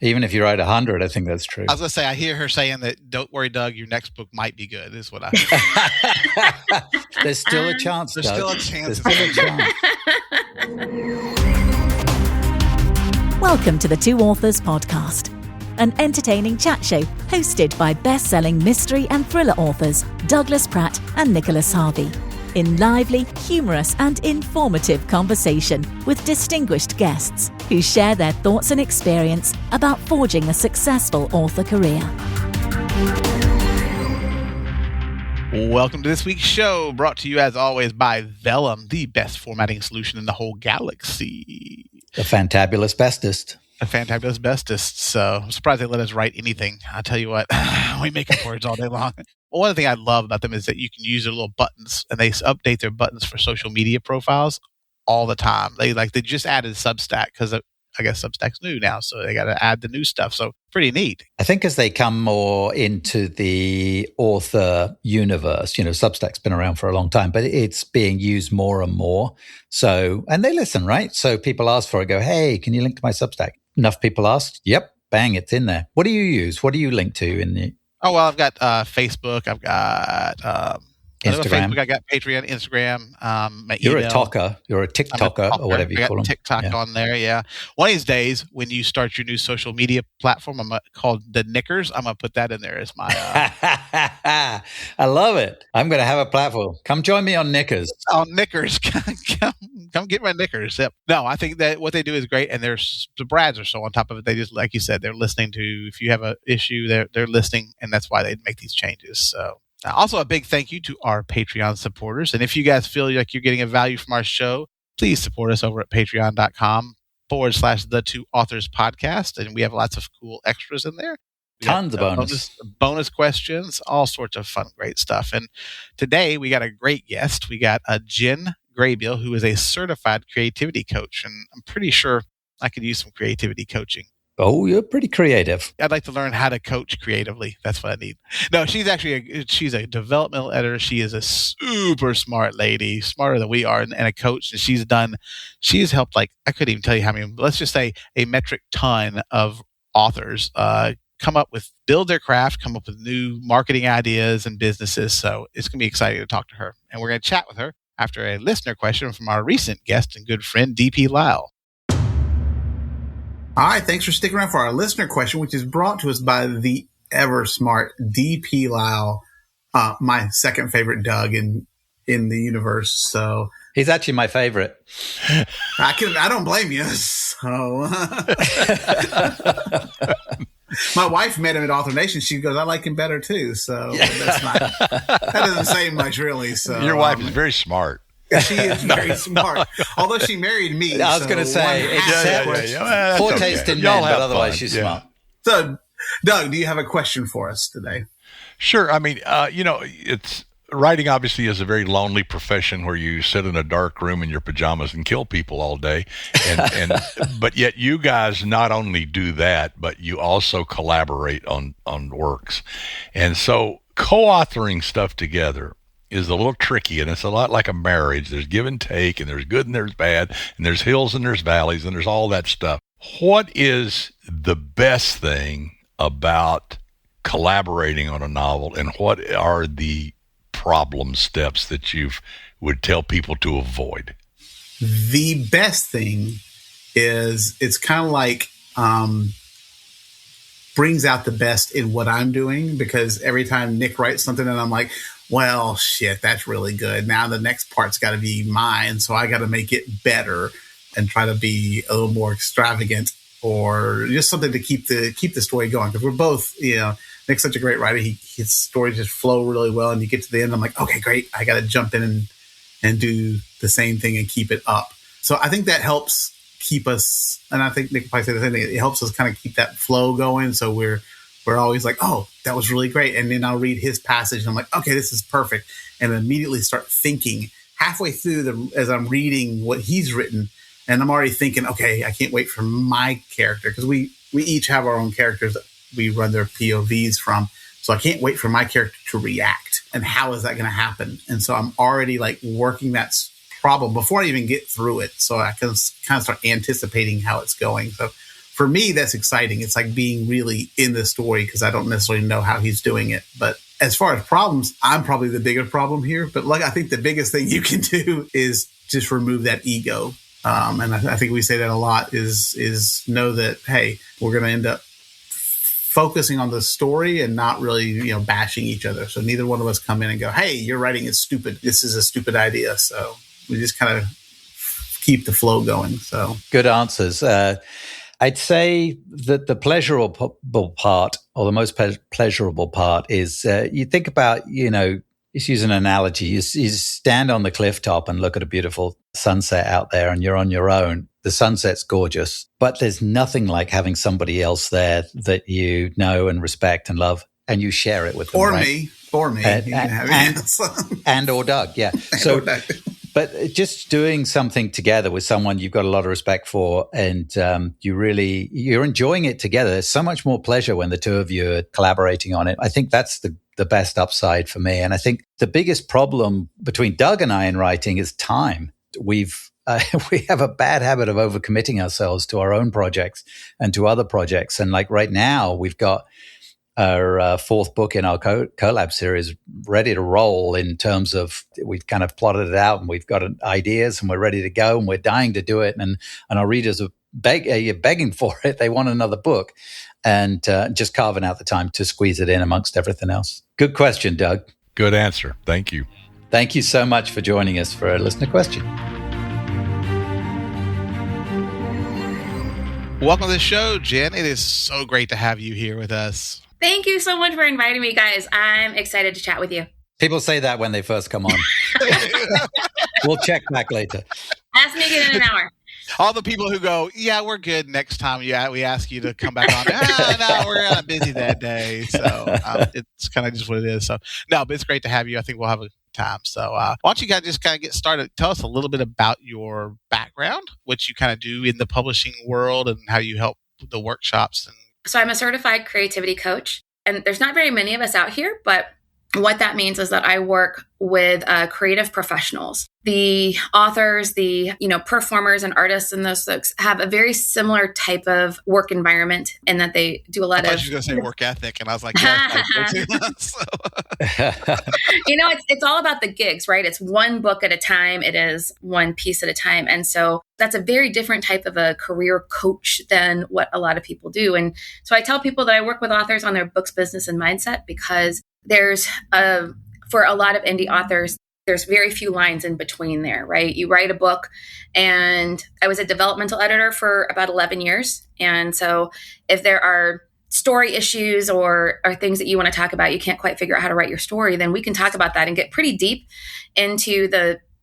Even if you write 100, I think that's true. I was going to say, I hear her saying that, don't worry, Doug, your next book might be good, is what I heard. There's still a chance, There's Doug. still a chance. There's still a chance. Welcome to the Two Authors Podcast, an entertaining chat show hosted by best-selling mystery and thriller authors Douglas Pratt and Nicholas Harvey, in lively, humorous and informative conversation with distinguished guests who share their thoughts and experience about forging a successful author career. Welcome to this week's show, brought to you as always by Vellum, the best formatting solution in the whole galaxy. The fantabulous bestest. The fantabulous bestest. So I'm surprised they let us write anything. I'll tell you what, we make up words all day long. Well, one thing I love about them is that you can use their little buttons, and they update their buttons for social media profiles all the time. They just added Substack because I guess Substack's new now, so they got to add the new stuff. So pretty neat. I think as they come more into the author universe, Substack's been around for a long time, but it's being used more and more. So, and they listen, right? So people ask for it, go, hey, can you link to my Substack? Enough people ask, yep, bang, it's in there. What do you use? What do you link to in the... Oh, well, I've got Facebook. I've got Instagram. Facebook. I got Patreon, Instagram. My You're email. a talker. You're a TikToker or whatever you call them. TikTok on there, yeah. One of these days, when you start your new social media platform, called the Knickers, I'm going to put that in there as my... I love it. I'm going to have a platform. Come join me on Knickers. Oh, Knickers. Come get my Knickers. Yep. No, I think that what they do is great, and the Brads are so on top of it. They just, like you said, they're listening to, if you have an issue, they're listening, and that's why they make these changes. So... Also, a big thank you to our Patreon supporters. And if you guys feel like you're getting a value from our show, please support us over at patreon.com/the Two Authors Podcast. And we have lots of cool extras in there. Tons of bonus questions, all sorts of fun, great stuff. And today we got a great guest. We got a Jen Graybeal, who is a certified creativity coach. And I'm pretty sure I could use some creativity coaching. Oh, you're pretty creative. I'd like to learn how to coach creatively. That's what I need. No, she's a developmental editor. She is a super smart lady, smarter than we are, and a coach. And she's helped, I couldn't even tell you how many, let's just say a metric ton of authors build their craft, come up with new marketing ideas and businesses. So it's going to be exciting to talk to her. And we're going to chat with her after a listener question from our recent guest and good friend, DP Lyle. All right, thanks for sticking around for our listener question, which is brought to us by the ever smart DP Lyle, my second favorite Doug in the universe. So he's actually my favorite. I don't blame you. So my wife met him at Author Nation. She goes, I like him better too. So that doesn't say much really. So your wife is very smart. She is very smart. Although she married me. I was going to say, poor taste in men, but otherwise she's smart. So, Doug, do you have a question for us today? Sure. I mean, it's writing obviously is a very lonely profession where you sit in a dark room in your pajamas and kill people all day. And but yet you guys not only do that, but you also collaborate on works. And so co-authoring stuff together is a little tricky, and it's a lot like a marriage. There's give and take, and there's good and there's bad, and there's hills and there's valleys, and there's all that stuff. What is the best thing about collaborating on a novel, and what are the problem steps that you would tell people to avoid? The best thing is it's kind of like brings out the best in what I'm doing, because every time Nick writes something and I'm like, well, shit, that's really good. Now the next part's got to be mine. So I got to make it better and try to be a little more extravagant, or just something to keep the story going. Because we're both, Nick's such a great writer. His stories just flow really well. And you get to the end, I'm like, okay, great. I got to jump in and do the same thing and keep it up. So I think that helps keep us, and I think Nick will probably say the same thing. It helps us kind of keep that flow going. So we're always like, oh, that was really great. And then I'll read his passage and I'm like, okay, this is perfect. And immediately start thinking halfway through as I'm reading what he's written. And I'm already thinking, okay, I can't wait for my character. Because we each have our own characters that we run their POVs from. So I can't wait for my character to react. And how is that going to happen? And so I'm already working that problem before I even get through it. So I can kind of start anticipating how it's going. So for me, that's exciting. It's like being really in the story because I don't necessarily know how he's doing it. But as far as problems, I'm probably the bigger problem here. But like, I think the biggest thing you can do is just remove that ego. And I think we say that a lot is know that, hey, we're going to end up focusing on the story and not really, bashing each other. So neither one of us come in and go, hey, your writing is stupid. This is a stupid idea. So we just kind of keep the flow going. So good answers. I'd say that the pleasurable part, or the most pleasurable part, is you think about, just use an analogy. You stand on the cliff top and look at a beautiful sunset out there, and you're on your own. The sunset's gorgeous, but there's nothing like having somebody else there that you know and respect and love, and you share it with them. Or me. And or Doug, yeah. So, but just doing something together with someone you've got a lot of respect for, and you're enjoying it together. There's so much more pleasure when the two of you are collaborating on it. I think that's the best upside for me. And I think the biggest problem between Doug and I in writing is time. We have a bad habit of overcommitting ourselves to our own projects and to other projects. And like right now, we've got our fourth book in our collab series ready to roll in terms of we've kind of plotted it out and we've got ideas and we're ready to go and we're dying to do it. And our readers are begging for it. They want another book, and just carving out the time to squeeze it in amongst everything else. Good question, Doug. Good answer. Thank you. Thank you so much for joining us for a listener question. Welcome to the show, Jen. It is so great to have you here with us. Thank you so much for inviting me, guys. I'm excited to chat with you. People say that when they first come on. We'll check back later. Ask me again in an hour. All the people who go, yeah, we're good next time we ask you to come back on. No, we're kind of busy that day. So it's kind of just what it is. So no, but it's great to have you. I think we'll have a time. So why don't you guys just kind of get started? Tell us a little bit about your background, what you kind of do in the publishing world, and how you help the workshops. So I'm a certified creativity coach, and there's not very many of us out here, but what that means is that I work with creative professionals. The authors, the performers and artists and those folks have a very similar type of work environment in that they do a lot of... I thought you were going to say work ethic, and I was like, yeah, it's all about the gigs, right? It's one book at a time. It is one piece at a time. And so that's a very different type of a career coach than what a lot of people do. And so I tell people that I work with authors on their books, business, and mindset, because there's for a lot of indie authors, there's very few lines in between there, right? You write a book, and I was a developmental editor for about 11 years. And so if there are story issues or things that you want to talk about, you can't quite figure out how to write your story, then we can talk about that and get pretty deep into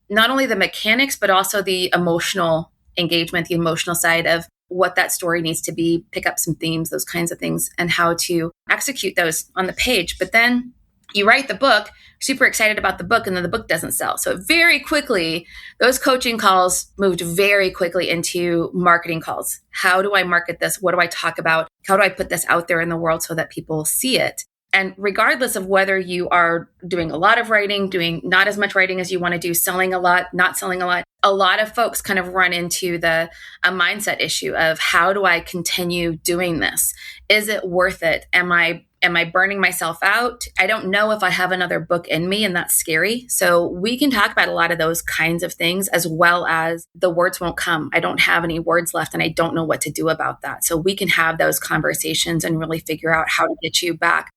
not only the mechanics, but also the emotional engagement, the emotional side of what that story needs to be, pick up some themes, those kinds of things, and how to execute those on the page. But then you write the book, super excited about the book, and then the book doesn't sell. So very quickly, those coaching calls moved very quickly into marketing calls. How do I market this? What do I talk about? How do I put this out there in the world so that people see it? And regardless of whether you are doing a lot of writing, doing not as much writing as you want to do, selling a lot, not selling a lot of folks kind of run into a mindset issue of how do I continue doing this? Is it worth it? Am I burning myself out? I don't know if I have another book in me, and that's scary. So we can talk about a lot of those kinds of things, as well as the words won't come. I don't have any words left, and I don't know what to do about that. So we can have those conversations and really figure out how to get you back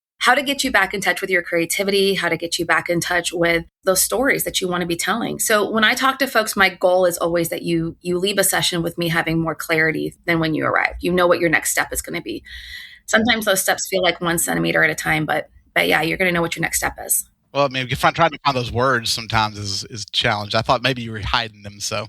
in touch with your creativity, how to get you back in touch with those stories that you want to be telling. So when I talk to folks, my goal is always that you leave a session with me having more clarity than when you arrive. You know what your next step is going to be. Sometimes those steps feel like 1 centimeter at a time, but yeah, you're going to know what your next step is. Well, maybe trying to find those words sometimes is a challenge. I thought maybe you were hiding them. So.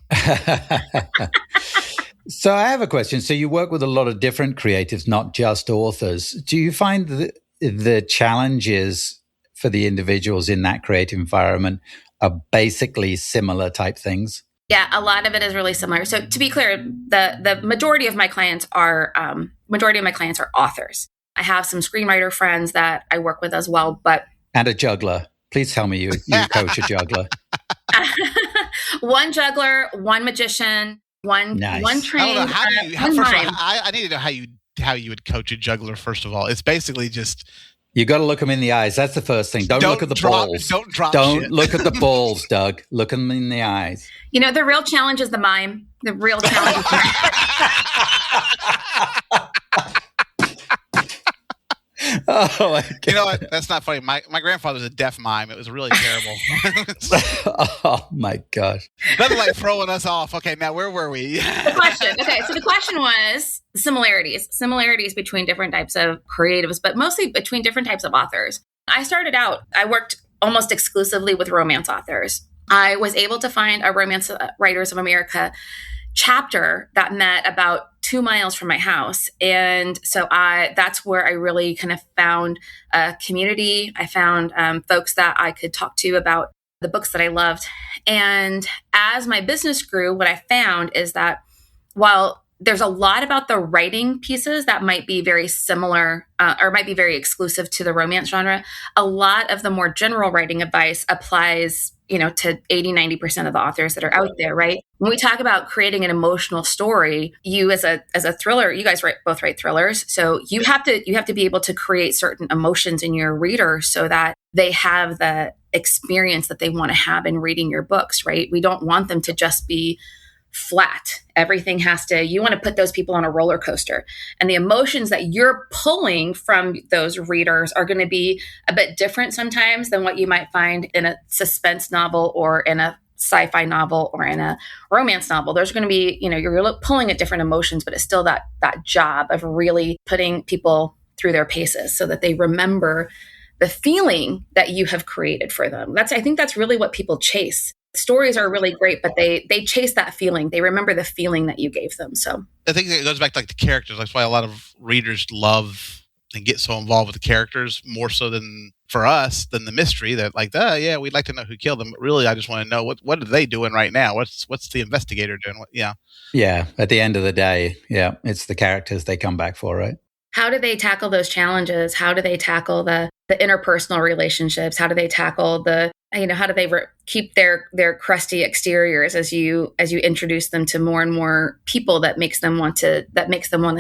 So I have a question. So you work with a lot of different creatives, not just authors. Do you find the challenges for the individuals in that creative environment are basically similar type things? Yeah, a lot of it is really similar. So to be clear, the majority of my clients are authors. I have some screenwriter friends that I work with as well, and a juggler. Please tell me you coach a juggler. One juggler, one magician, One Nice. trained. I don't know how do you. one First of all, mime. I need to know how you would coach a juggler. First of all, it's basically just You got to look them in the eyes. That's the first thing. Don't look at the balls. Don't drop. Don't shit. look at the balls, Doug. Look them in the eyes. The real challenge is the mime. The real challenge is Oh, my God. You know what? That's not funny. My grandfather was a deaf mime. It was really terrible. Oh, my gosh. Nothing like throwing us off. Okay, now where were we? the question. Okay, so the question was similarities between different types of creatives, but mostly between different types of authors. I worked almost exclusively with romance authors. I was able to find a Romance Writers of America chapter that met about 2 miles from my house. And so that's where I really kind of found a community. I found folks that I could talk to about the books that I loved. And as my business grew, what I found is that while there's a lot about the writing pieces that might be very similar or might be very exclusive to the romance genre, a lot of the more general writing advice applies to 80-90% of the authors that are out there, right? When we talk about creating an emotional story, you as a thriller, you guys both write thrillers. So you have to be able to create certain emotions in your reader so that they have the experience that they want to have in reading your books, right? We don't want them to just be flat. You want to put those people on a roller coaster. And the emotions that you're pulling from those readers are going to be a bit different sometimes than what you might find in a suspense novel or in a sci-fi novel or in a romance novel. There's going to be, you're pulling at different emotions, but it's still that job of really putting people through their paces so that they remember the feeling that you have created for them. I think that's really what people chase. Stories are really great, but they chase that feeling. They remember the feeling that you gave them. So I think it goes back to like the characters. That's why a lot of readers love and get so involved with the characters more so than for us than the mystery. That like, yeah, we'd like to know who killed them. But really, I just want to know what are they doing right now? What's the investigator doing? Yeah. At the end of the day, yeah, it's the characters they come back for, right? How do they tackle those challenges? How do they tackle the interpersonal relationships? How do they tackle how do they keep their crusty exteriors as you introduce them to more and more people that makes them want to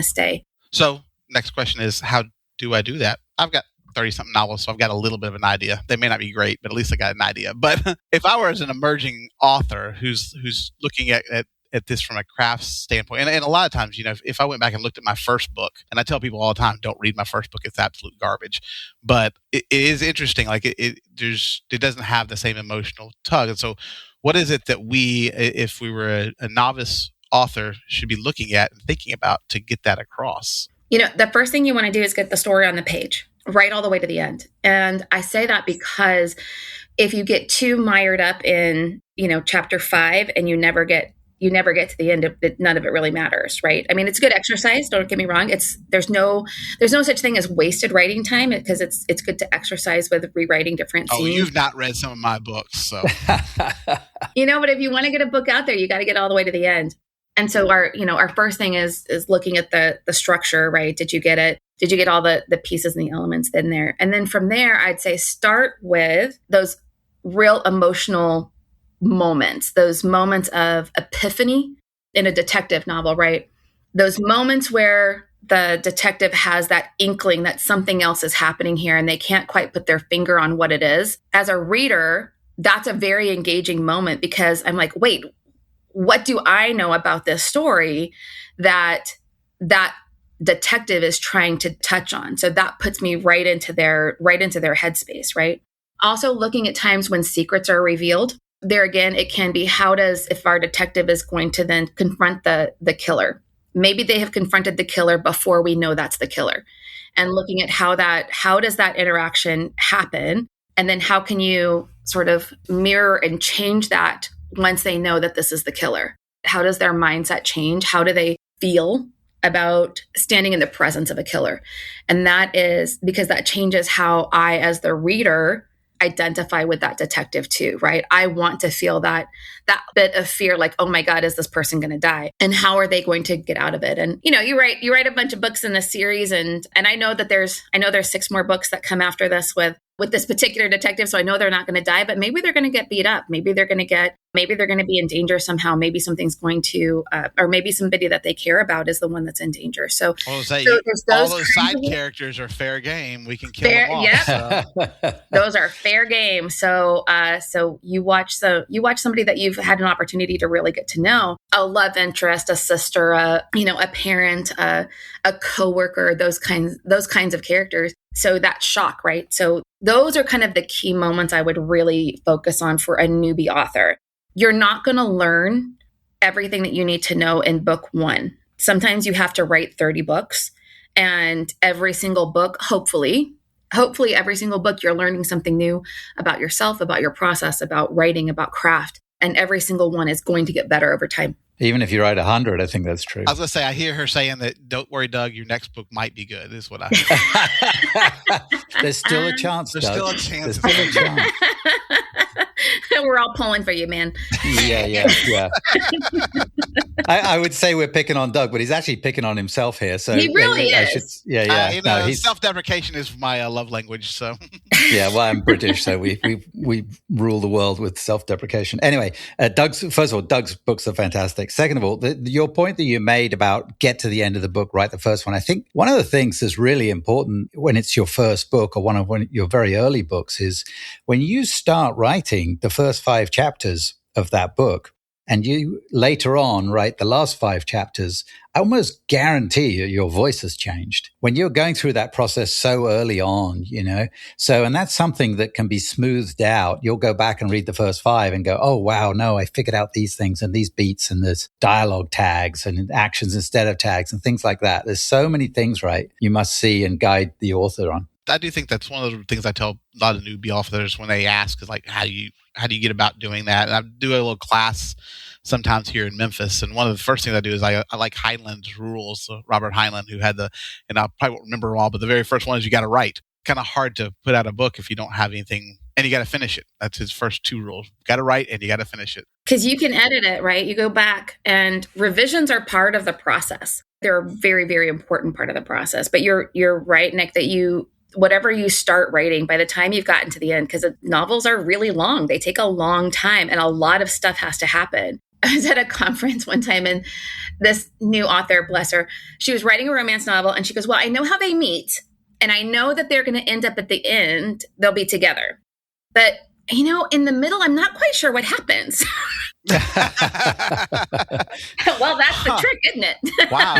stay? So next question is, how do I do that? I've got 30-something novels, so I've got a little bit of an idea. They may not be great, but at least I got an idea. But if I were as an emerging author who's looking at this from a craft standpoint, and a lot of times, if I went back and looked at my first book, and I tell people all the time, don't read my first book; it's absolute garbage. But it is interesting. Like it doesn't have the same emotional tug. And so, what is it that we, if we were a novice author, should be looking at and thinking about to get that across? The first thing you want to do is get the story on the page, right all the way to the end. And I say that because if you get too mired up in chapter 5 and you never get to the end of it, none of it really matters, right? I mean, it's good exercise. Don't get me wrong. There's no such thing as wasted writing time because it's good to exercise with rewriting different scenes. Oh, you've not read some of my books, so but if you want to get a book out there, you got to get all the way to the end. And so our first thing is looking at the structure, right? Did you get it? Did you get all the pieces and the elements in there? And then from there, I'd say start with those real emotional moments, those moments of epiphany in a detective novel, right? Those moments where the detective has that inkling that something else is happening here and they can't quite put their finger on what it is. As a reader, that's a very engaging moment because I'm like, wait, what do I know about this story that detective is trying to touch on? So that puts me right into their headspace, right? Also looking at times when secrets are revealed. There again, it can be if our detective is going to then confront the killer. Maybe they have confronted the killer before we know that's the killer. And looking at how does that interaction happen? And then how can you sort of mirror and change that once they know that this is the killer? How does their mindset change? How do they feel about standing in the presence of a killer? And that is because that changes how I, as the reader, identify with that detective too, right? I want to feel that bit of fear, like, oh my God, is this person going to die? And how are they going to get out of it? And you write a bunch of books in this series, and I know that there's 6 more books that come after this with with this particular detective, so I know they're not going to die, but maybe they're going to get beat up. Maybe they're going to be in danger somehow. Maybe something's going to, or maybe somebody that they care about is the one that's in danger. So, all those side characters are fair game. We can kill them all. Yeah, so. Those are fair game. So, you watch somebody that you've had an opportunity to really get to know, a love interest, a sister, a parent, a coworker, those kinds of characters. So that shock, right? So those are kind of the key moments I would really focus on for a newbie author. You're not going to learn everything that you need to know in book 1. Sometimes you have to write 30 books, and every single book, hopefully every single book, you're learning something new about yourself, about your process, about writing, about craft. And every single one is going to get better over time. Even if you write 100, I think that's true. I was going to say, I hear her saying that, don't worry, Doug, your next book might be good, is what I heard. There's still a chance, There's Doug. still a chance. There's still a chance. We're all pulling for you, man. Yeah. I would say we're picking on Doug, but he's actually picking on himself here. So he really is. Self-deprecation is my love language. So yeah, well, I'm British, so we rule the world with self-deprecation. Anyway, Doug's books are fantastic. Second of all, your point that you made about get to the end of the book, write the first one. I think one of the things that's really important when it's your first book or one of your very early books is when you start writing the first 5 chapters of that book and you later on write the last 5 chapters, I almost guarantee your voice has changed when you're going through that process so early on, So, and that's something that can be smoothed out. You'll go back and read the first 5 and go, oh, wow, no, I figured out these things and these beats and there's dialogue tags and actions instead of tags and things like that. There's so many things, right, you must see and guide the author on. I do think that's one of the things I tell a lot of newbie authors when they ask is like, how do you get about doing that? And I do a little class sometimes here in Memphis. And one of the first things I do is I like Heinlein's rules, Robert Heinlein, who had and I probably won't remember them all, but the very first one is you got to write. Kind of hard to put out a book if you don't have anything, and you got to finish it. That's his first 2 rules. You got to write and you got to finish it. Because you can edit it, right? You go back and revisions are part of the process. They're a very, very important part of the process. But you're right, Nick, that whatever you start writing, by the time you've gotten to the end, because novels are really long, they take a long time and a lot of stuff has to happen. I was at a conference one time and this new author, bless her, she was writing a romance novel and she goes, well, I know how they meet and I know that they're going to end up at the end, they'll be together. But, in the middle, I'm not quite sure what happens. Well, that's the trick, isn't it? Wow.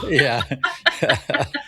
Yeah.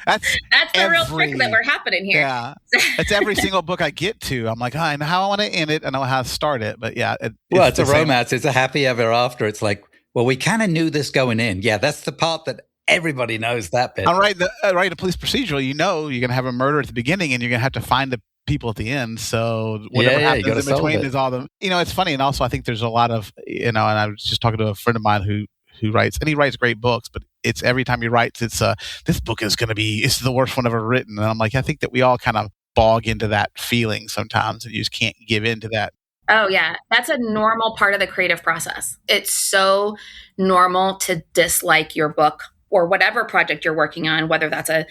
That's the real trick that we're happening here. Yeah. It's every single book I get to. I'm like, I know how I want to end it. I know how to start it. But yeah. It's a romance. It's a happy ever after. It's like, well, we kind of knew this going in. Yeah, that's the part that everybody knows that bit. I'm writing a police procedural. You're going to have a murder at the beginning and you're going to have to find the people at the end. So whatever happens in between is all the, it's funny. And also I think there's a lot of, and I was just talking to a friend of mine who writes, and he writes great books, but it's every time he writes, it's this book is it's the worst one ever written. And I'm like, I think that we all kind of bog into that feeling sometimes and you just can't give in to that. Oh yeah. That's a normal part of the creative process. It's so normal to dislike your book or whatever project you're working on, whether that's a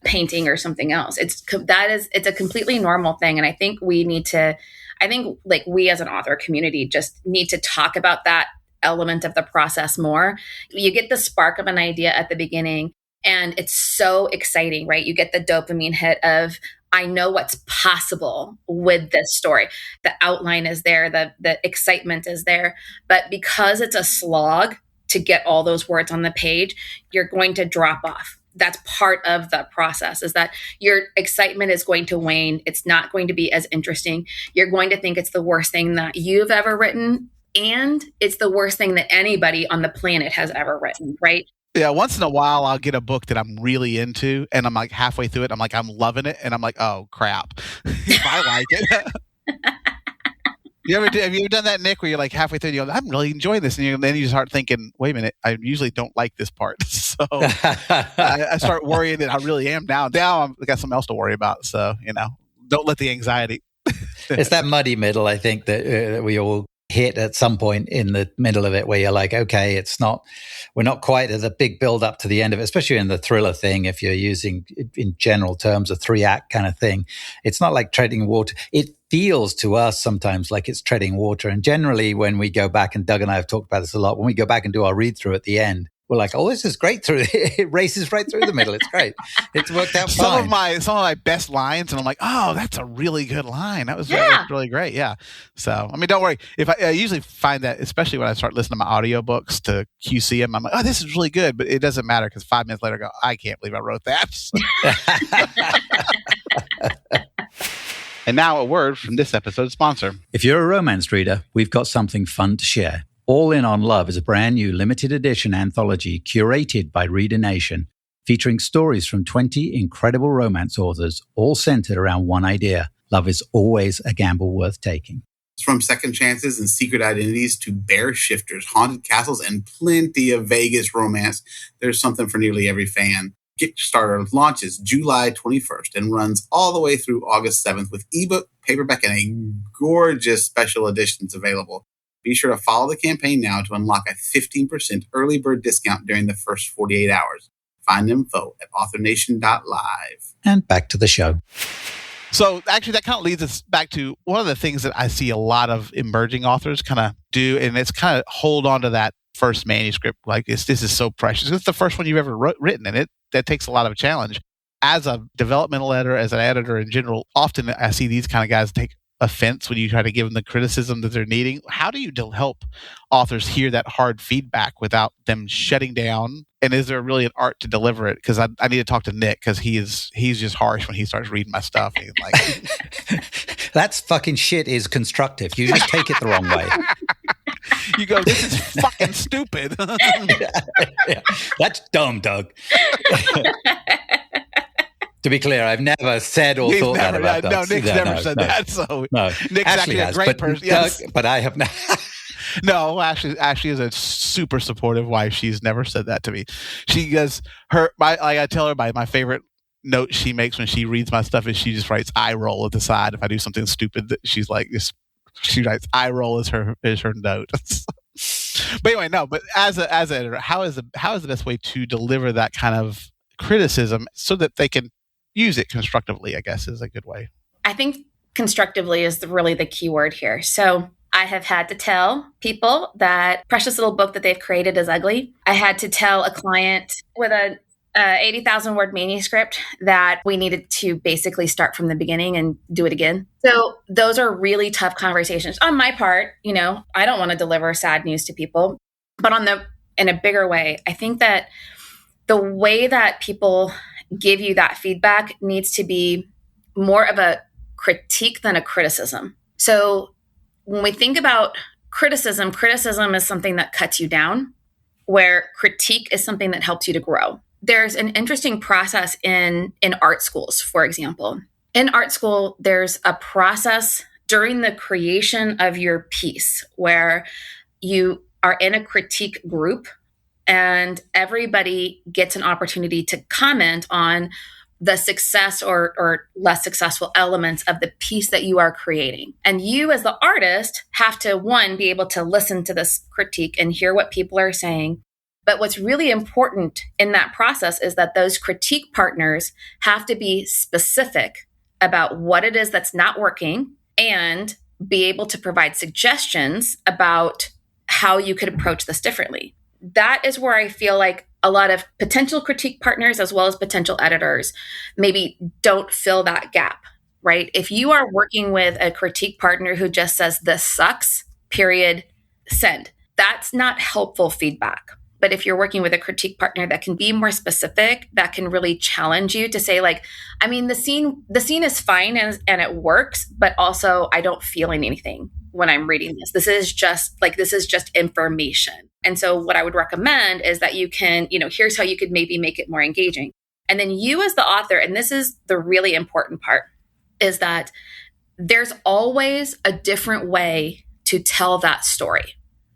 painting or something else. It's a completely normal thing. And I think we as an author community just need to talk about that element of the process more. You get the spark of an idea at the beginning and it's so exciting, right? You get the dopamine hit of, I know what's possible with this story. The outline is there, the excitement is there, but because it's a slog to get all those words on the page, you're going to drop off. That's part of the process, is that your excitement is going to wane. It's not going to be as interesting. You're going to think it's the worst thing that you've ever written, and it's the worst thing that anybody on the planet has ever written, right? Yeah, once in a while I'll get a book that I'm really into and I'm like halfway through it, I'm like, I'm loving it, and I'm like, oh crap. If I like it. Have you ever done that, Nick, where you're like halfway through and you go, I'm really enjoying this, and then you start thinking, wait a minute, I usually don't like this part. So I start worrying that I really am now. Now I've got something else to worry about. So, don't let the anxiety. It's that muddy middle, I think, that we all hit at some point in the middle of it where you're like, okay, we're not quite at the big build up to the end of it, especially in the thriller thing. If you're using, in general terms, a 3-act kind of thing, it's not like treading water. It feels to us sometimes like it's treading water. And generally when we go back, and Doug and I have talked about this a lot, when we go back and do our read through at the end, we're like, oh, this is great. It races right through the middle. It's great. It's worked out fine. Some of my best lines, and I'm like, oh, that's a really good line. That was really great. Yeah. So, I mean, don't worry. If I usually find that, especially when I start listening to my audiobooks to QC them, I'm like, oh, this is really good. But it doesn't matter because 5 minutes later, I go, I can't believe I wrote that. And now a word from this episode's sponsor. If you're a romance reader, we've got something fun to share. All In on Love is a brand new limited edition anthology curated by Reader Nation, featuring stories from 20 incredible romance authors, all centered around one idea: love is always a gamble worth taking. From second chances and secret identities to bear shifters, haunted castles, and plenty of Vegas romance, there's something for nearly every fan. Kickstarter launches July 21st and runs all the way through August 7th with ebook, paperback, and a gorgeous special editions available. Be sure to follow the campaign now to unlock a 15% early bird discount during the first 48 hours. Find info at authornation.live. And back to the show. So actually, that kind of leads us back to one of the things that I see a lot of emerging authors kind of do, and it's kind of hold on to that first manuscript. Like this is so precious. It's the first one you've ever written, and that takes a lot of challenge. As a developmental editor, as an editor in general, often I see these kind of guys take offense when you try to give them the criticism that they're needing. How do you help authors hear that hard feedback without them shutting down? And is there really an art to deliver it? Because I need to talk to Nick, because he's just harsh when he starts reading my stuff. He's like, that's fucking shit is constructive. You just take it the wrong way. You go, this is fucking stupid. Yeah. That's dumb, Doug. To be clear, I've never said or thought that about Doug. No, Nick's never said that. So no. Nick's actually a great person. Yes. Doug, but I have not. No, Ashley is a super supportive wife. She's never said that to me. She goes, I tell her my favorite note she makes when she reads my stuff is she just writes eye roll at the side. If I do something stupid, she's like, she writes eye roll as her note. But anyway, no. But as an editor, how is the best way to deliver that kind of criticism so that they can use it constructively, I guess, is a good way. I think constructively is really the key word here. So I have had to tell people that precious little book that they've created is ugly. I had to tell a client with a 80,000 word manuscript that we needed to basically start from the beginning and do it again. So those are really tough conversations on my part. You know, I don't want to deliver sad news to people, but in a bigger way, I think that the way that people give you that feedback needs to be more of a critique than a criticism. So when we think about criticism is something that cuts you down, where critique is something that helps you to grow. There's an interesting process in art schools, for example. In art school, there's a process during the creation of your piece where you are in a critique group and everybody gets an opportunity to comment on the success or less successful elements of the piece that you are creating. And you as the artist have to, one, be able to listen to this critique and hear what people are saying. But what's really important in that process is that those critique partners have to be specific about what it is that's not working and be able to provide suggestions about how you could approach this differently. That is where I feel like a lot of potential critique partners as well as potential editors maybe don't fill that gap, right? If you are working with a critique partner who just says, this sucks, period, send. That's not helpful feedback. But if you're working with a critique partner that can be more specific, that can really challenge you to say, like, I mean, the scene is fine and it works, but also I don't feel anything when I'm reading this. This is just information. And so what I would recommend is that you can, here's how you could maybe make it more engaging. And then you as the author, and this is the really important part, is that there's always a different way to tell that story.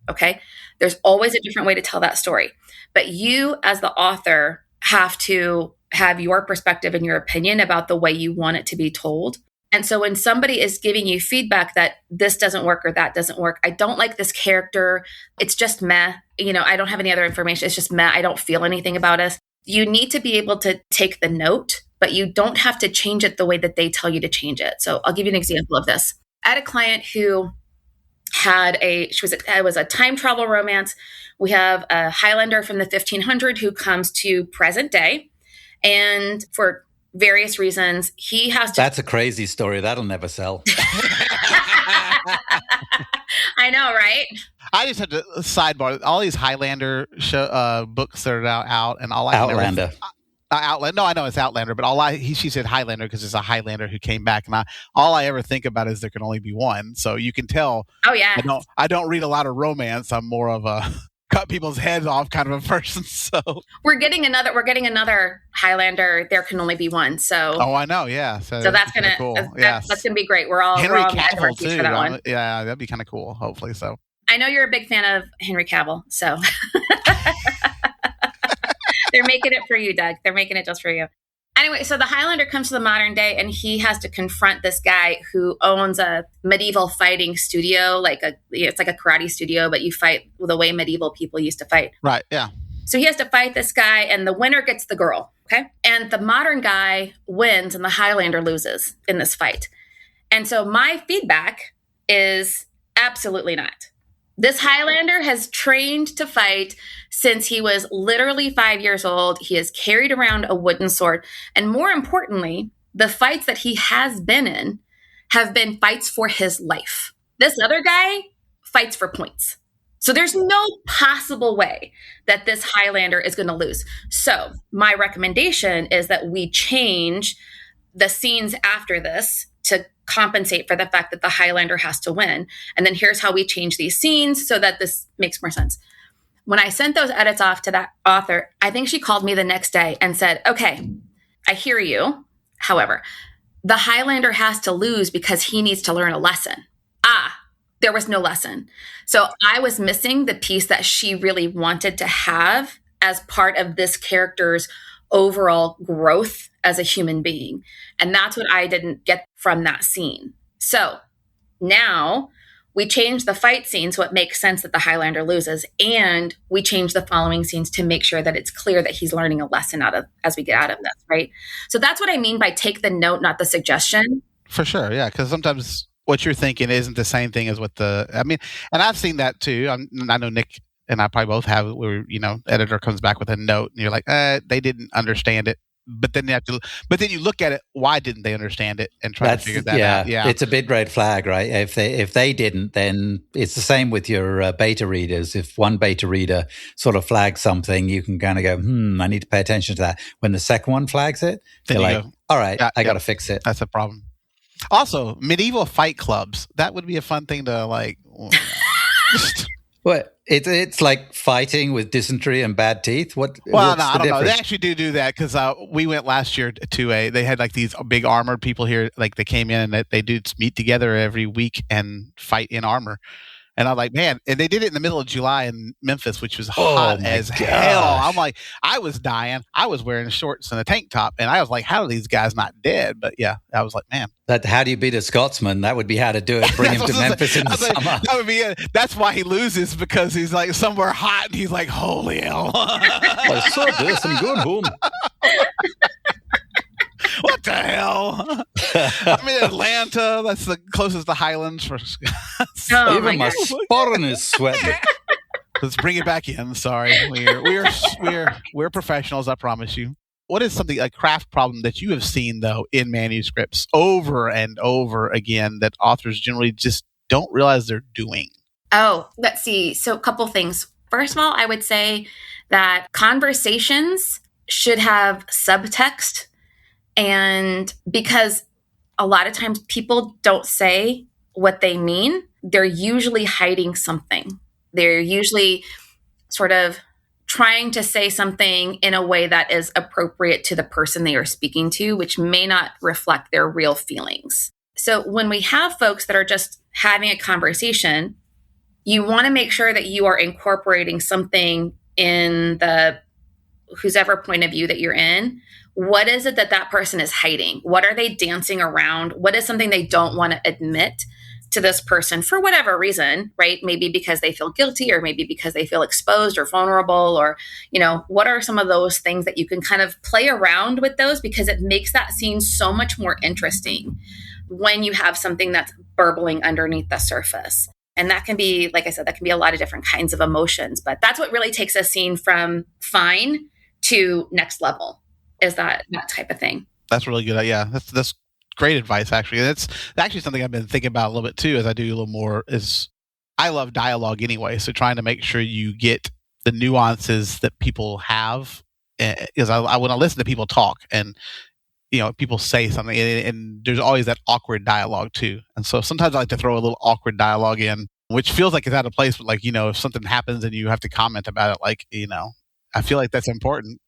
Okay? There's always a different way to tell that story. But you as the author have to have your perspective and your opinion about the way you want it to be told. And so when somebody is giving you feedback that this doesn't work or that doesn't work, I don't like this character, it's just meh, I don't have any other information, it's just meh, I don't feel anything about us. You need to be able to take the note, but you don't have to change it the way that they tell you to change it. So I'll give you an example of this. I had a client who it was a time travel romance. We have a Highlander from the 1500 who comes to present day, and for various reasons, he has to. That's a crazy story. That'll never sell. I know, right? I just had to sidebar all these Highlander books that are now out, and all I Outlander. Outlander. No, I know it's Outlander, but she said Highlander because it's a Highlander who came back, and all I ever think about is there can only be one. So you can tell. Oh yeah. I don't read a lot of romance. I'm more of a cut people's heads off kind of a person. So we're getting another Highlander. There can only be one. So I know. Yeah. So that's gonna cool. That's gonna be great. We're all Henry we're Cavill too. For that one. Yeah, that'd be kind of cool. Hopefully so. I know you're a big fan of Henry Cavill, so they're making it for you, Doug. They're making it just for you. Anyway, so the Highlander comes to the modern day, and he has to confront this guy who owns a medieval fighting studio, it's like a karate studio, but you fight the way medieval people used to fight. Right, yeah. So he has to fight this guy, and the winner gets the girl, okay? And the modern guy wins, and the Highlander loses in this fight. And so my feedback is absolutely not. This Highlander has trained to fight since he was literally 5 years old. He has carried around a wooden sword. And more importantly, the fights that he has been in have been fights for his life. This other guy fights for points. So there's no possible way that this Highlander is going to lose. So my recommendation is that we change the scenes after this to compensate for the fact that the Highlander has to win. And then here's how we change these scenes so that this makes more sense. When I sent those edits off to that author, I think she called me the next day and said, okay, I hear you. However, the Highlander has to lose because he needs to learn a lesson. There was no lesson. So I was missing the piece that she really wanted to have as part of this character's overall growth as a human being. And that's what I didn't get from that scene. So now we change the fight scene so it makes sense that the Highlander loses, and we change the following scenes to make sure that it's clear that he's learning a lesson as we get out of this, right? So that's what I mean by take the note, not the suggestion. For sure, yeah, because sometimes what you're thinking isn't the same thing as and I've seen that too. I know Nick and I probably both have, where, editor comes back with a note and you're like, they didn't understand it. But then you look at it, why didn't they understand it, and try to figure that out? Yeah. It's a big red flag, right? If they didn't, then it's the same with your beta readers. If one beta reader sort of flags something, you can kind of go, I need to pay attention to that. When the second one flags it, they're like, all right, I got to fix it. That's a problem. Also, medieval fight clubs. That would be a fun thing to like. What? It's like fighting with dysentery and bad teeth. Well, no, I don't know. They actually do that because we went last year to they had like these big armored people here. Like they came in and they do meet together every week and fight in armor. And I'm like, man, and they did it in the middle of July in Memphis, which was hot as hell. I'm like, I was dying. I was wearing shorts and a tank top. And I was like, how are these guys not dead? But yeah, I was like, man. How do you beat a Scotsman? That would be how to do it. Bring him to Memphis in the summer. That would be it. That's why he loses, because he's like somewhere hot and he's like, holy hell. I saw this and good home. What the hell? I'm in Atlanta. That's the closest to Highlands for. Even my sporran is sweating. Let's bring it back in. Sorry, we're professionals. I promise you. What is a craft problem that you have seen though in manuscripts over and over again that authors generally just don't realize they're doing? Oh, let's see. So a couple things. First of all, I would say that conversations should have subtext. And because a lot of times people don't say what they mean, they're usually hiding something. They're usually sort of trying to say something in a way that is appropriate to the person they are speaking to, which may not reflect their real feelings. So when we have folks that are just having a conversation, you want to make sure that you are incorporating something in the whosever point of view that you're in, what is it that that person is hiding? What are they dancing around? What is something they don't want to admit to this person for whatever reason, right? Maybe because they feel guilty, or maybe because they feel exposed or vulnerable, or, what are some of those things that you can kind of play around with those, because it makes that scene so much more interesting when you have something that's burbling underneath the surface. And that can be, like I said, that can be a lot of different kinds of emotions, but that's what really takes a scene from fine to next level, is that type of thing. That's really good. Yeah, that's great advice, actually. That's actually something I've been thinking about a little bit too, as I do a little more, is I love dialogue anyway. So trying to make sure you get the nuances that people have, because I when I listen to people talk, and people say something, and there's always that awkward dialogue too. And so sometimes I like to throw a little awkward dialogue in, which feels like it's out of place, but like, if something happens and you have to comment about it, like, I feel like that's important.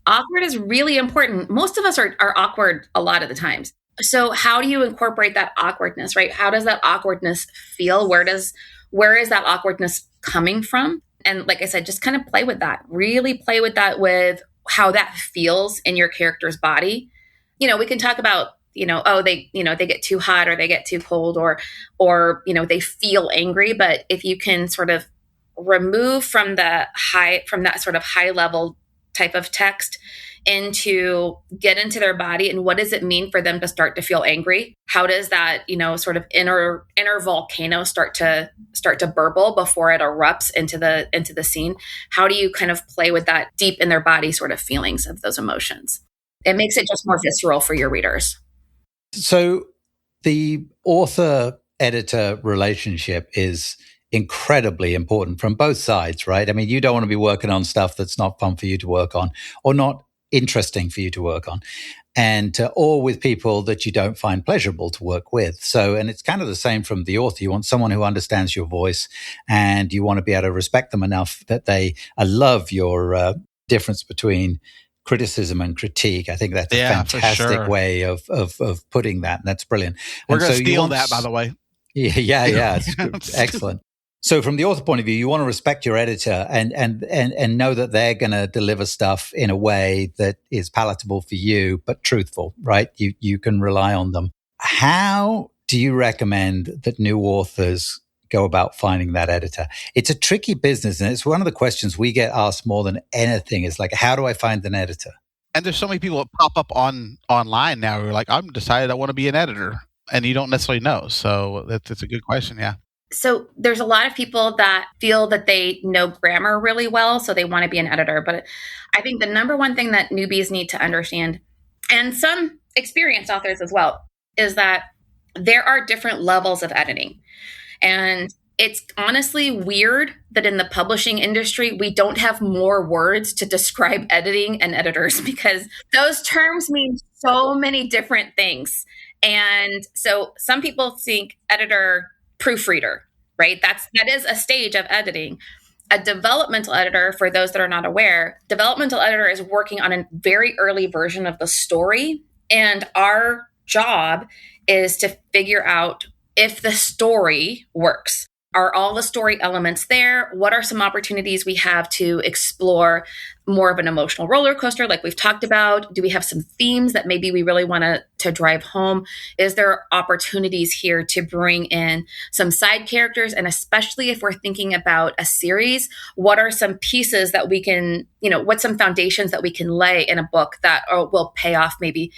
Awkward is really important. Most of us are awkward a lot of the times. So how do you incorporate that awkwardness, right? How does that awkwardness feel? Where is that awkwardness coming from? And like I said, just kind of play with that. Really play with that, with how that feels in your character's body. We can talk about, they get too hot, or they get too cold, or they feel angry. But if you can sort of remove from that sort of high level type of text get into their body, and what does it mean for them to start to feel angry? How does that, sort of inner volcano start to burble before it erupts into the scene? How do you kind of play with that deep in their body sort of feelings of those emotions? It makes it just more visceral for your readers. So the author-editor relationship is incredibly important from both sides, right? I mean, you don't want to be working on stuff that's not fun for you to work on, or not interesting for you to work on, or with people that you don't find pleasurable to work with. So, and it's kind of the same from the author. You want someone who understands your voice, and you want to be able to respect them enough that I love your difference between criticism and critique. I think that's a fantastic way of putting that. And that's brilliant. We're going to steal that, by the way. Yeah. It's excellent. So from the author point of view, you want to respect your editor and know that they're going to deliver stuff in a way that is palatable for you, but truthful, right? You can rely on them. How do you recommend that new authors go about finding that editor? It's a tricky business, and it's one of the questions we get asked more than anything, is like, how do I find an editor? And there's so many people that pop up online now who are like, I'm decided I want to be an editor, and you don't necessarily know. So that's a good question. Yeah. So there's a lot of people that feel that they know grammar really well, so they want to be an editor. But I think the number one thing that newbies need to understand, and some experienced authors as well, is that there are different levels of editing. And it's honestly weird that in the publishing industry, we don't have more words to describe editing and editors, because those terms mean so many different things. And so some people think editor, proofreader, right? That is a stage of editing. A developmental editor, for those that are not aware, developmental editor is working on a very early version of the story. And our job is to figure out if the story works. Are all the story elements there? What are some opportunities we have to explore more of an emotional roller coaster like we've talked about? Do we have some themes that maybe we really want to drive home? Is there opportunities here to bring in some side characters? And especially if we're thinking about a series, what are some pieces that we can, what's some foundations that we can lay in a book that will pay off maybe,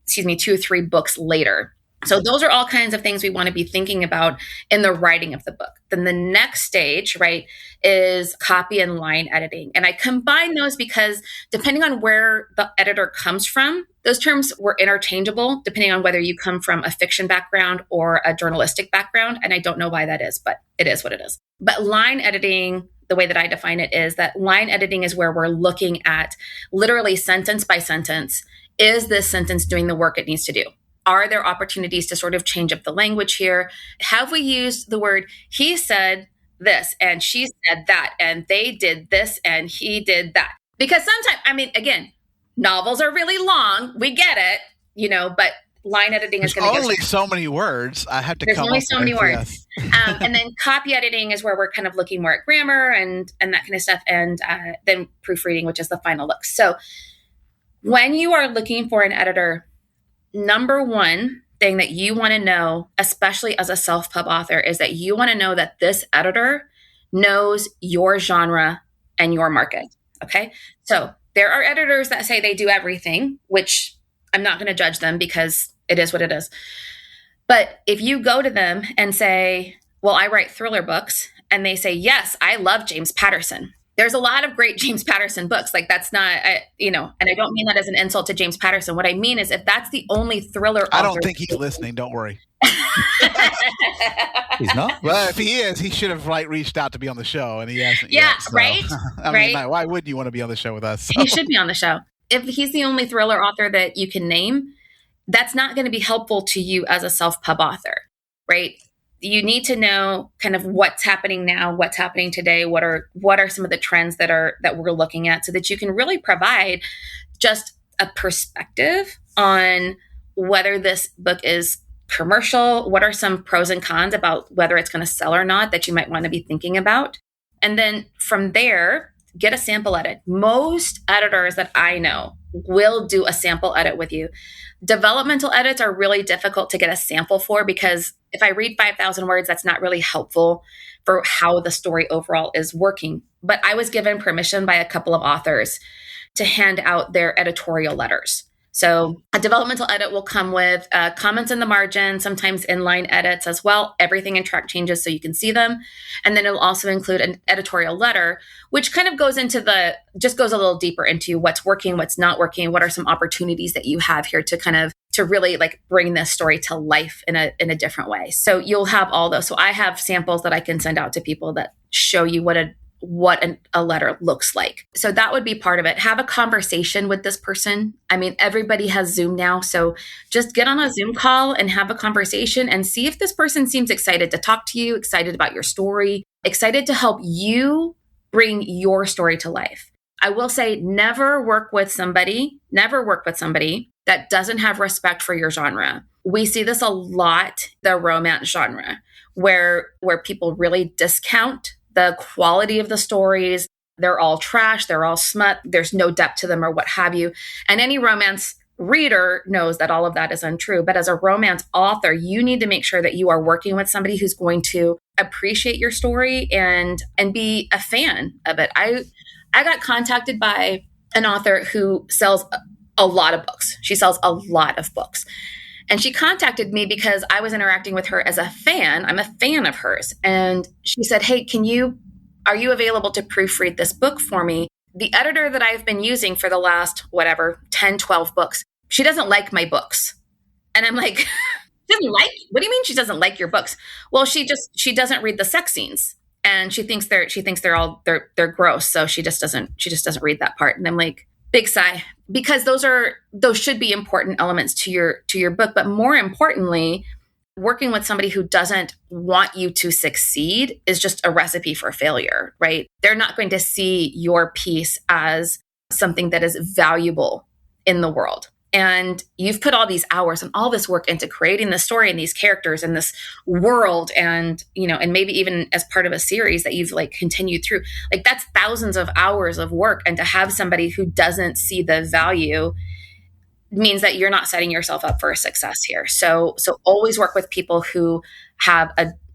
2 or 3 books later? So those are all kinds of things we want to be thinking about in the writing of the book. Then the next stage, right, is copy and line editing. And I combine those because depending on where the editor comes from, those terms were interchangeable depending on whether you come from a fiction background or a journalistic background. And I don't know why that is, but it is what it is. But line editing, the way that I define it, is that line editing is where we're looking at literally sentence by sentence. Is this sentence doing the work it needs to do? Are there opportunities to sort of change up the language here? Have we used the word, he said this and she said that and they did this and he did that? Because sometimes, again, novels are really long. We get it, but line editing is going to only so many words. I have to. There's only so many words. Yes. And then copy editing is where we're kind of looking more at grammar and that kind of stuff. And then proofreading, which is the final look. So When you are looking for an editor, number one thing that you want to know, especially as a self-pub author, is that you want to know that this editor knows your genre and your market. Okay. So there are editors that say they do everything, which I'm not going to judge them because it is what it is. But if you go to them and say, well, I write thriller books, and they say, yes, I love James Patterson. There's a lot of great James Patterson books. Like that's not, and I don't mean that as an insult to James Patterson. What I mean is if that's the only thriller author. I don't think he's listening. Don't worry. He's not? Well, if he is, he should have reached out to be on the show, and he hasn't Yeah, yet, so. right? I mean, why wouldn't you want to be on the show with us? He should be on the show. If he's the only thriller author that you can name, that's not going to be helpful to you as a self-pub author, right? You need to know kind of what's happening now, what's happening today, what are some of the trends that we're looking at, so that you can really provide just a perspective on whether this book is commercial, what are some pros and cons about whether it's going to sell or not that you might want to be thinking about. And then from there, get a sample edit. Most editors that I know will do a sample edit with you. Developmental edits are really difficult to get a sample for because if I read 5,000 words, that's not really helpful for how the story overall is working. But I was given permission by a couple of authors to hand out their editorial letters. So a developmental edit will come with comments in the margin, sometimes inline edits as well, everything in track changes so you can see them. And then it'll also include an editorial letter, which kind of goes just goes a little deeper into what's working, what's not working, what are some opportunities that you have here to really like bring this story to life in a different way. So you'll have all those. So I have samples that I can send out to people that show you what a letter looks like. So that would be part of it. Have a conversation with this person. I mean, everybody has Zoom now. So just get on a Zoom call and have a conversation and see if this person seems excited to talk to you, excited about your story, excited to help you bring your story to life. I will say never work with somebody that doesn't have respect for your genre. We see this a lot, the romance genre, where people really discount the quality of the stories. They're all trash. They're all smut. There's no depth to them or what have you. And any romance reader knows that all of that is untrue. But as a romance author, you need to make sure that you are working with somebody who's going to appreciate your story and be a fan of it. I got contacted by an author who sells a lot of books. She sells a lot of books. And she contacted me because I was interacting with her as a fan. I'm a fan of hers. And she said, hey, are you available to proofread this book for me? The editor that I've been using for the last, 10, 12 books, she doesn't like my books. And I'm like, what do you mean she doesn't like your books? Well, she doesn't read the sex scenes. And she thinks they're gross. So she just doesn't read that part. And I'm like, big sigh, because those should be important elements to your book. But more importantly, working with somebody who doesn't want you to succeed is just a recipe for failure, right? They're not going to see your piece as something that is valuable in the world. And you've put all these hours and all this work into creating the story and these characters and this world, and and maybe even as part of a series that you've continued through. That's thousands of hours of work. And to have somebody who doesn't see the value means that you're not setting yourself up for a success here. So always work with people who have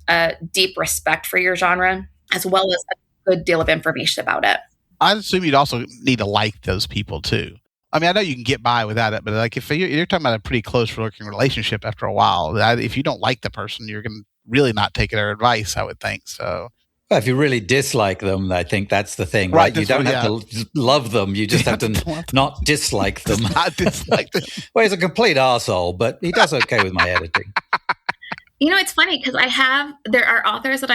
a deep respect for your genre, as well as a good deal of information about it. I assume you'd also need to like those people too. I mean, I know you can get by without it, but if you're talking about a pretty close working relationship after a while, if you don't like the person, you're going to really not take their advice, I would think. So, well, if you really dislike them, I think that's the thing, right? You don't have to love them. You just have to not dislike them. Not dislike them. Well, he's a complete arsehole, but he does okay with my editing. It's funny because there are authors that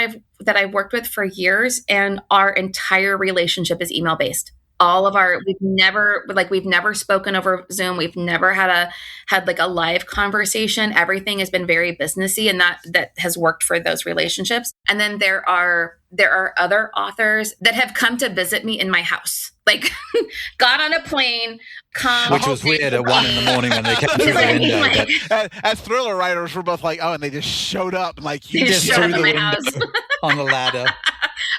I've worked with for years, and our entire relationship is email based. We've never spoken over Zoom. We've never had a live conversation. Everything has been very businessy, and that has worked for those relationships. And then there are other authors that have come to visit me in my house, got on a plane, which was weird at 1 a.m. when they came through the window. As thriller writers, we're both like, oh, and they just showed up, you just threw the window on the ladder.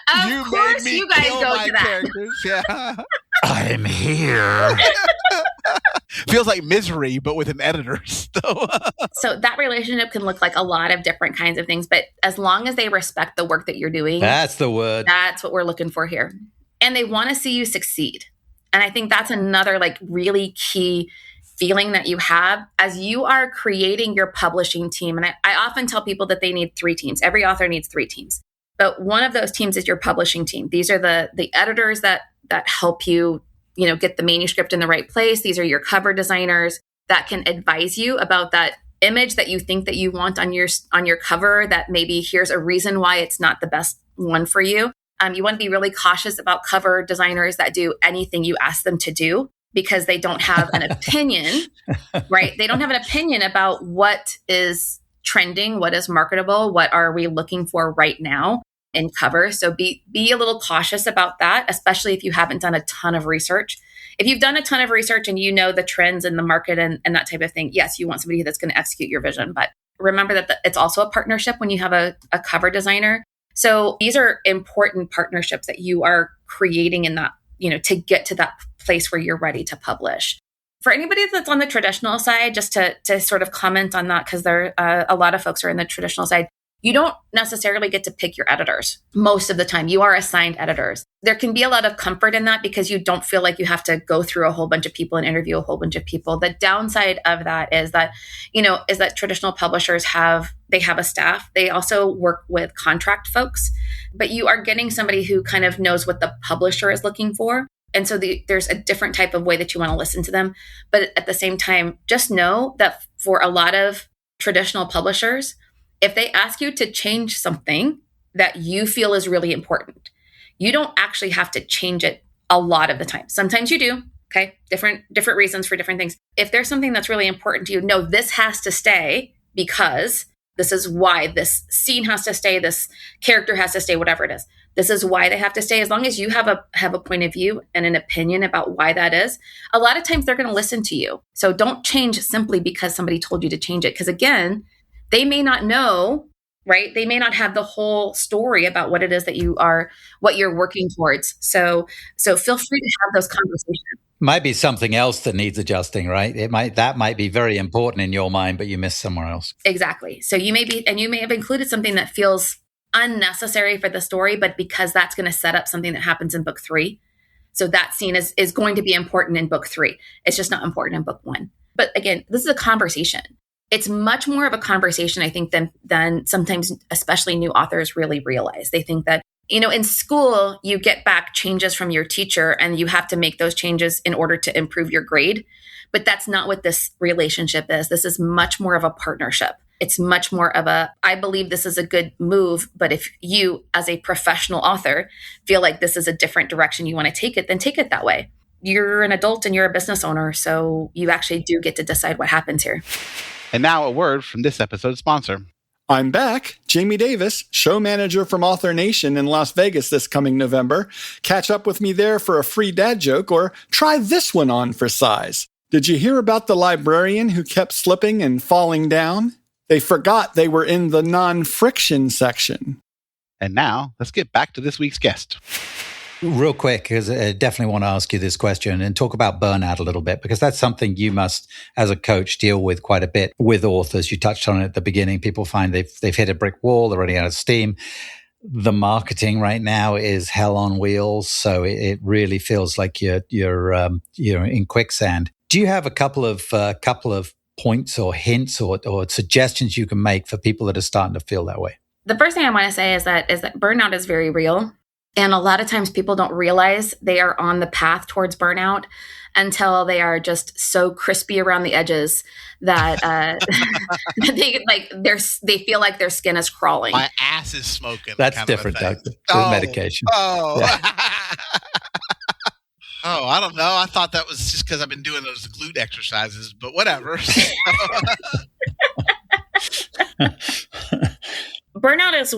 Of course, you guys go to that. Yeah. I'm here. Feels like Misery, but with an editor. So that relationship can look like a lot of different kinds of things, but as long as they respect the work that you're doing, That's the word. That's what we're looking for here. And they want to see you succeed. And I think that's another like really key feeling that you have as you are creating your publishing team. And I often tell people that they need 3 teams. Every author needs 3 teams. But one of those teams is your publishing team. These are the editors that help you, get the manuscript in the right place. These are your cover designers that can advise you about that image that you think that you want on your cover, that maybe here's a reason why it's not the best one for you. You want to be really cautious about cover designers that do anything you ask them to do, because they don't have an opinion, right? They don't have an opinion about what is trending, what is marketable, what are we looking for right now in cover. So be a little cautious about that, especially if you haven't done a ton of research. If you've done a ton of research and you know the trends in the market and that type of thing, yes, you want somebody that's going to execute your vision. But remember that it's also a partnership when you have a cover designer. So these are important partnerships that you are creating in that, to get to that place where you're ready to publish. For anybody that's on the traditional side, just to sort of comment on that, because there a lot of folks are in the traditional side, you don't necessarily get to pick your editors. Most of the time, you are assigned editors. There can be a lot of comfort in that because you don't feel like you have to go through a whole bunch of people and interview a whole bunch of people. The downside of that is that, traditional publishers have a staff. They also work with contract folks, but you are getting somebody who kind of knows what the publisher is looking for. And so there's a different type of way that you want to listen to them. But at the same time, just know that for a lot of traditional publishers, if they ask you to change something that you feel is really important, you don't actually have to change it a lot of the time. Sometimes you do, okay? Different reasons for different things. If there's something that's really important to you, no, this has to stay because this is why this scene has to stay, this character has to stay, whatever it is. This is why they have to stay. As long as you have a point of view and an opinion about why that is, a lot of times they're going to listen to you. So don't change simply because somebody told you to change it. Because again, they may not know, right? They may not have the whole story about what it is that what you're working towards. So feel free to have those conversations. Might be something else that needs adjusting, right? That might be very important in your mind, but you miss somewhere else. Exactly. So you may have included something that feels unnecessary for the story, but because that's going to set up something that happens in book 3. So that scene is going to be important in book 3. It's just not important in book 1. But again, this is a conversation. It's much more of a conversation, I think, than sometimes, especially new authors, really realize. They think that, in school, you get back changes from your teacher and you have to make those changes in order to improve your grade. But that's not what this relationship is. This is much more of a partnership. It's much more of I believe this is a good move, but if you, as a professional author, feel like this is a different direction you want to take it, then take it that way. You're an adult and you're a business owner, so you actually do get to decide what happens here. And now a word from this episode's sponsor. I'm back, Jamie Davis, show manager from Author Nation in Las Vegas this coming November. Catch up with me there for a free dad joke or try this one on for size. Did you hear about the librarian who kept slipping and falling down? They forgot they were in the non-friction section. And now let's get back to this week's guest. Real quick, because I definitely want to ask you this question and talk about burnout a little bit, because that's something you must, as a coach, deal with quite a bit with authors. You touched on it at the beginning. People find they've hit a brick wall, they're running out of steam. The marketing right now is hell on wheels, so it really feels like you're in quicksand. Do you have a couple of points or hints or suggestions you can make for people that are starting to feel that way? The first thing I want to say is that burnout is very real. And a lot of times people don't realize they are on the path towards burnout until they are just so crispy around the edges that they feel like their skin is crawling. My ass is smoking. That's different, doctor. With medication. Oh. Yeah. Oh, I don't know. I thought that was just because I've been doing those glute exercises, but whatever. Burnout is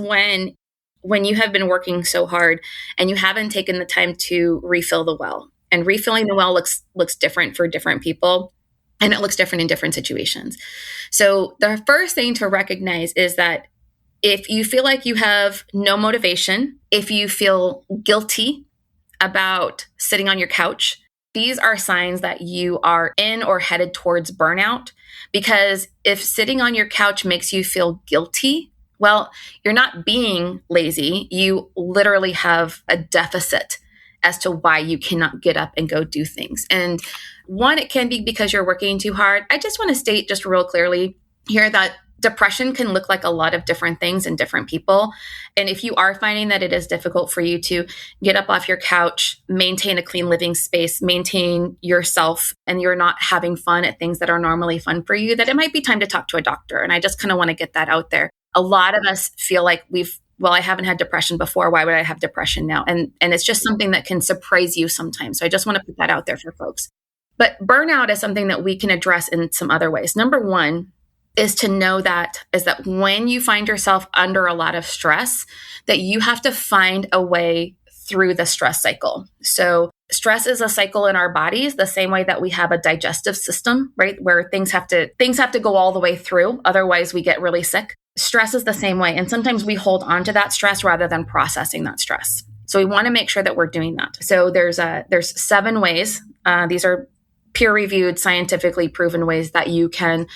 when you have been working so hard and you haven't taken the time to refill the well. And refilling the well looks different for different people, and it looks different in different situations. So the first thing to recognize is that if you feel like you have no motivation, if you feel guilty about sitting on your couch, these are signs that you are in or headed towards burnout. Because if sitting on your couch makes you feel guilty, well, you're not being lazy. You literally have a deficit as to why you cannot get up and go do things. And one, it can be because you're working too hard. I just want to state just real clearly here that depression can look like a lot of different things in different people. And if you are finding that it is difficult for you to get up off your couch, maintain a clean living space, maintain yourself, and you're not having fun at things that are normally fun for you, that it might be time to talk to a doctor. And I just kind of want to get that out there. A lot of us feel like I haven't had depression before. Why would I have depression now? And it's just something that can surprise you sometimes. So I just want to put that out there for folks. But burnout is something that we can address in some other ways. Number one is to know that when you find yourself under a lot of stress, that you have to find a way through the stress cycle. So stress is a cycle in our bodies, the same way that we have a digestive system, right? Where things have to go all the way through. Otherwise, we get really sick. Stress is the same way. And sometimes we hold on to that stress rather than processing that stress. So we want to make sure that we're doing that. So there's 7 ways. These are peer-reviewed, scientifically proven ways that you can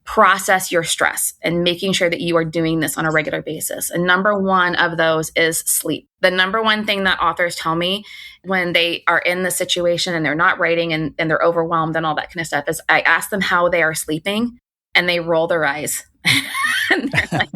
process your stress, and making sure that you are doing this on a regular basis. And number one of those is sleep. The number one thing that authors tell me when they are in the situation and they're not writing and they're overwhelmed and all that kind of stuff is I ask them how they are sleeping, and they roll their eyes. And they're like,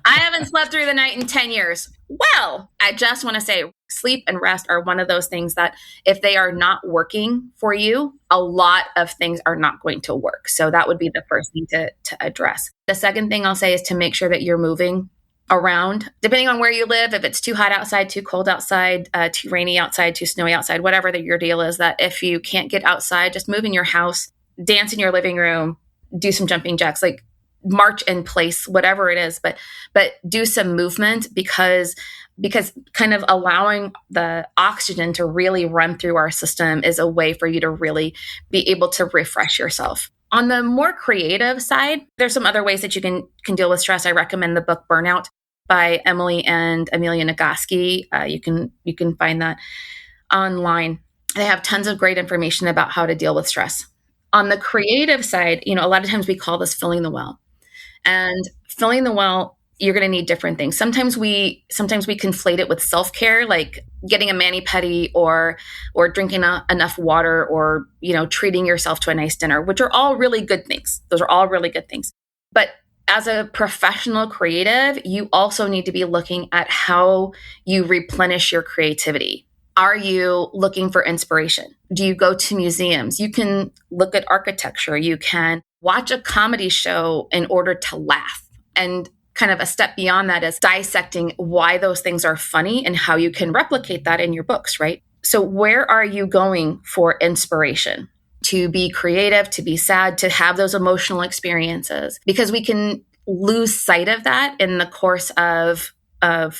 I haven't slept through the night in 10 years. Well, I just want to say sleep and rest are one of those things that if they are not working for you, a lot of things are not going to work. So that would be the first thing to address. The second thing I'll say is to make sure that you're moving around, depending on where you live. If it's too hot outside, too cold outside, too rainy outside, too snowy outside, whatever your deal is, that if you can't get outside, just move in your house, dance in your living room, do some jumping jacks, like march in place, whatever it is, but do some movement because kind of allowing the oxygen to really run through our system is a way for you to really be able to refresh yourself. On the more creative side, there's some other ways that you can deal with stress. I recommend the book Burnout by Emily and Amelia Nagoski. You can find that online. They have tons of great information about how to deal with stress. On the creative side, a lot of times we call this filling the well. And filling the well, you're going to need different things. Sometimes we conflate it with self-care, like getting a mani-pedi or drinking enough water or, treating yourself to a nice dinner, which are all really good things. Those are all really good things. But as a professional creative, you also need to be looking at how you replenish your creativity. Are you looking for inspiration? Do you go to museums? You can look at architecture. You can watch a comedy show in order to laugh. And kind of a step beyond that is dissecting why those things are funny and how you can replicate that in your books, right? So where are you going for inspiration? To be creative, to be sad, to have those emotional experiences? Because we can lose sight of that in the course of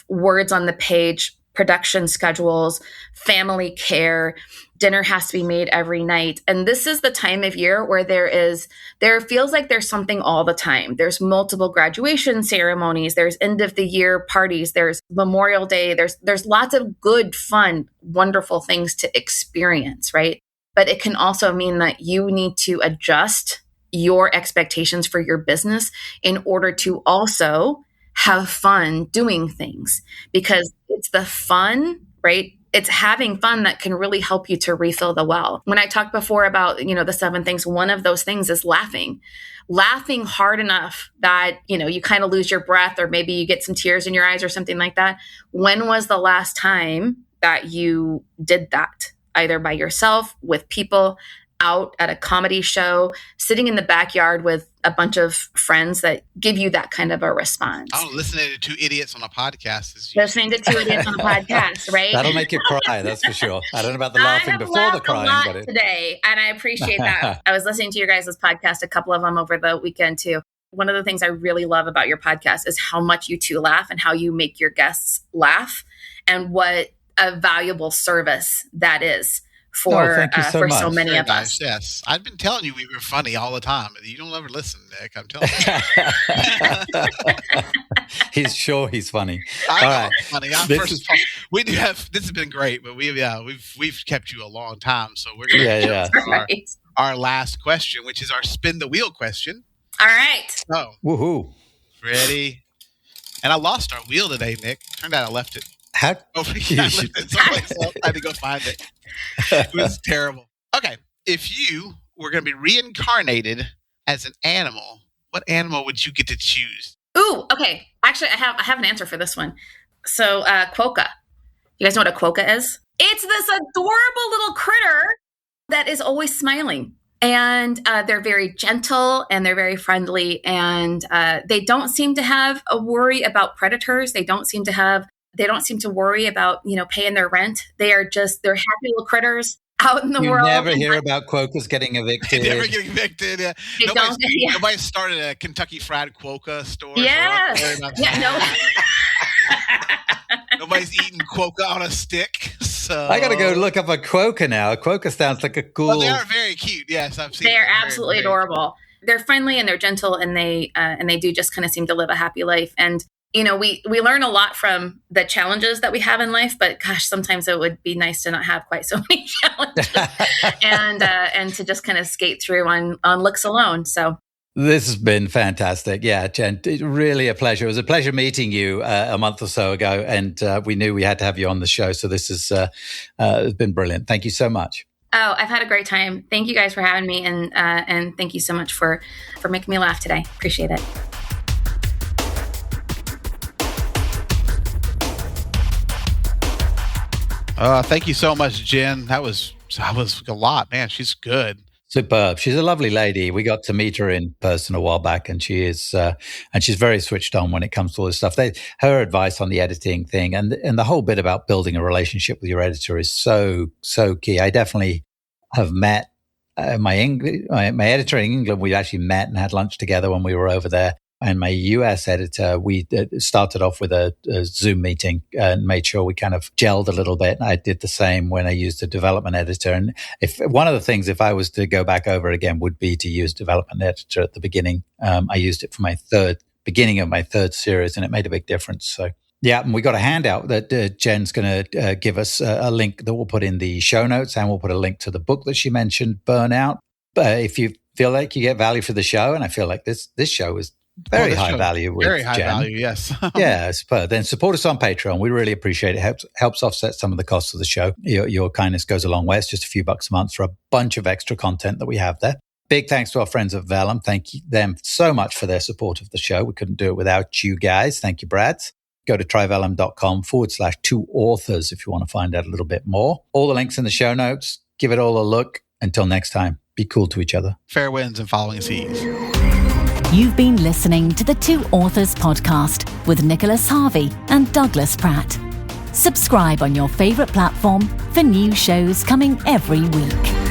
words on the page, production schedules, family care. Dinner has to be made every night. And this is the time of year where there feels like there's something all the time. There's multiple graduation ceremonies. There's end of the year parties. There's Memorial Day. There's lots of good, fun, wonderful things to experience, right? But it can also mean that you need to adjust your expectations for your business in order to also have fun doing things, because it's the fun, right? It's having fun that can really help you to refill the well. When I talked before about, the 7 things, one of those things is laughing hard enough that, you kind of lose your breath, or maybe you get some tears in your eyes or something like that. When was the last time that you did that? Either by yourself, with people, out at a comedy show, sitting in the backyard with a bunch of friends that give you that kind of a response. Oh, listening to 2 idiots on a podcast. Listening to 2 idiots on a podcast, right? That'll make you cry, that's for sure. I don't know about the laughing before the crying. I have laughed a lot today, and I appreciate that. I was listening to your guys' podcast, a couple of them over the weekend too. One of the things I really love about your podcast is how much you two laugh and how you make your guests laugh, and what a valuable service that is for so many of us. Yes, I've been telling you we were funny all the time. You don't ever listen, Nick. I'm telling you. He's sure he's funny. I'm funny. We do have. This has been great, but we've kept you a long time, so we're gonna our last question, which is our spin the wheel question. All right. So, woohoo! Ready? And I lost our wheel today, Nick. Turned out I left it. How? I left it someplace else. I had to go find it. It was terrible. Okay, if you were going to be reincarnated as an animal, what animal would you get to choose? Ooh, okay. Actually, I have an answer for this one. So, quokka. You guys know what a quokka is? It's this adorable little critter that is always smiling. And they're very gentle and they're very friendly. And they don't seem to have a worry about predators. They don't seem to worry about, paying their rent. They're happy little critters out in the world. You never hear about quokkas getting evicted. Never getting evicted. Yeah. Nobody started a Kentucky Fried Quokka store. Yes. Nobody's eating quokka on a stick. So Oh. I got to go look up a quokka now. A quokka sounds like a cool. Well, they are very cute. Yes, I've seen. They are absolutely adorable. They're friendly and they're gentle, and they do just kind of seem to live a happy life. And we learn a lot from the challenges that we have in life. But gosh, sometimes it would be nice to not have quite so many challenges, and to just kind of skate through on looks alone. So. This has been fantastic. Yeah, Jen, really a pleasure. It was a pleasure meeting you a month or so ago, and we knew we had to have you on the show. So this has been brilliant. Thank you so much. Oh, I've had a great time. Thank you guys for having me, and thank you so much for making me laugh today. Appreciate it. Thank you so much, Jen. That was a lot, man. She's good. Superb. She's a lovely lady. We got to meet her in person a while back, and she's very switched on when it comes to all this stuff. Her advice on the editing thing and the whole bit about building a relationship with your editor is so key. I definitely have met my editor in England. We actually met and had lunch together when we were over there. And my US editor, we started off with a Zoom meeting and made sure we kind of gelled a little bit. I did the same when I used a development editor. And one of the things, if I was to go back over it again, would be to use development editor at the beginning. I used it for my beginning of my third series, and it made a big difference. So yeah, and we got a handout that Jen's going to give us a link that we'll put in the show notes, and we'll put a link to the book that she mentioned, Burnout. But if you feel like you get value for the show, and I feel like this show is very high value with very high Jen. Value, yes. Yeah, superb. Then support us on Patreon. We really appreciate it. Helps offset some of the costs of the show. Your kindness goes a long way. It's just a few bucks a month for a bunch of extra content that we have there. Big thanks to our friends at Vellum. Thank them so much for their support of the show. We couldn't do it without you guys. Thank you, Brad. Go to tryvellum.com/2authors if you want to find out a little bit more. All the links in the show notes. Give it all a look. Until next time, be cool to each other. Fair winds and following seas. You've been listening to the Two Authors podcast with Nicholas Harvey and Douglas Pratt. Subscribe on your favorite platform for new shows coming every week.